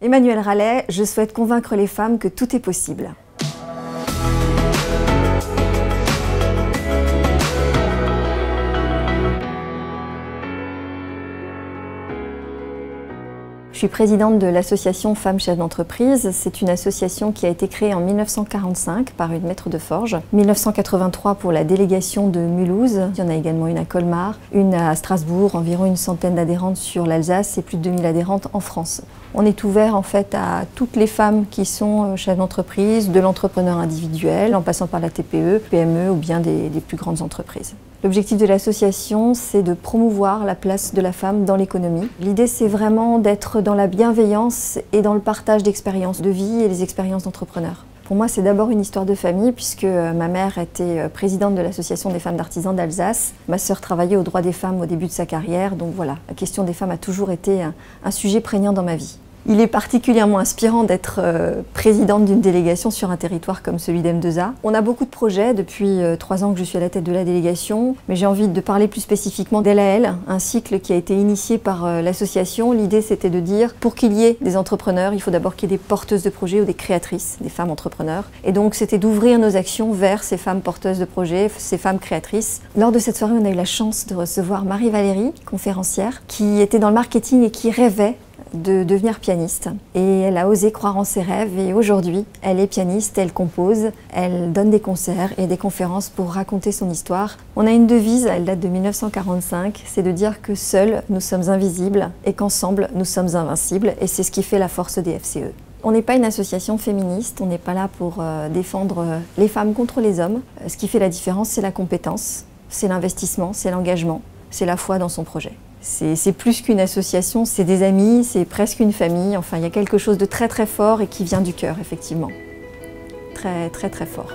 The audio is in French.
Emmanuelle Rallet, je souhaite convaincre les femmes que tout est possible. Je suis présidente de l'association Femmes Chefs d'entreprise. C'est une association qui a été créée en 1945 par une maître de forge. 1983 pour la délégation de Mulhouse. Il y en a également une à Colmar, une à Strasbourg, environ une centaine d'adhérentes sur l'Alsace et plus de 2000 adhérentes en France. On est ouvert en fait à toutes les femmes qui sont chefs d'entreprise, de l'entrepreneur individuel, en passant par la TPE, PME ou bien des plus grandes entreprises. L'objectif de l'association, c'est de promouvoir la place de la femme dans l'économie. L'idée, c'est vraiment d'être dans la bienveillance et dans le partage d'expériences de vie et les expériences d'entrepreneurs. Pour moi, c'est d'abord une histoire de famille puisque ma mère était présidente de l'association des femmes d'artisans d'Alsace. Ma sœur travaillait aux droits des femmes au début de sa carrière. Donc voilà, la question des femmes a toujours été un sujet prégnant dans ma vie. Il est particulièrement inspirant d'être présidente d'une délégation sur un territoire comme celui d'M2A. On a beaucoup de projets depuis 3 ans que je suis à la tête de la délégation, mais j'ai envie de parler plus spécifiquement d'Elaël, un cycle qui a été initié par l'association. L'idée, c'était de dire, pour qu'il y ait des entrepreneurs, il faut d'abord qu'il y ait des porteuses de projets ou des créatrices, des femmes entrepreneurs. Et donc, c'était d'ouvrir nos actions vers ces femmes porteuses de projets, ces femmes créatrices. Lors de cette soirée, on a eu la chance de recevoir Marie-Valérie, conférencière, qui était dans le marketing et qui rêvait de devenir pianiste. Et elle a osé croire en ses rêves et aujourd'hui, elle est pianiste, elle compose, elle donne des concerts et des conférences pour raconter son histoire. On a une devise, elle date de 1945, c'est de dire que seuls nous sommes invisibles et qu'ensemble nous sommes invincibles et c'est ce qui fait la force des FCE. On n'est pas une association féministe, on n'est pas là pour défendre les femmes contre les hommes. Ce qui fait la différence, c'est la compétence, c'est l'investissement, c'est l'engagement, c'est la foi dans son projet. C'est plus qu'une association, c'est des amis, c'est presque une famille. Enfin, il y a quelque chose de très très fort et qui vient du cœur, effectivement. Très très très fort.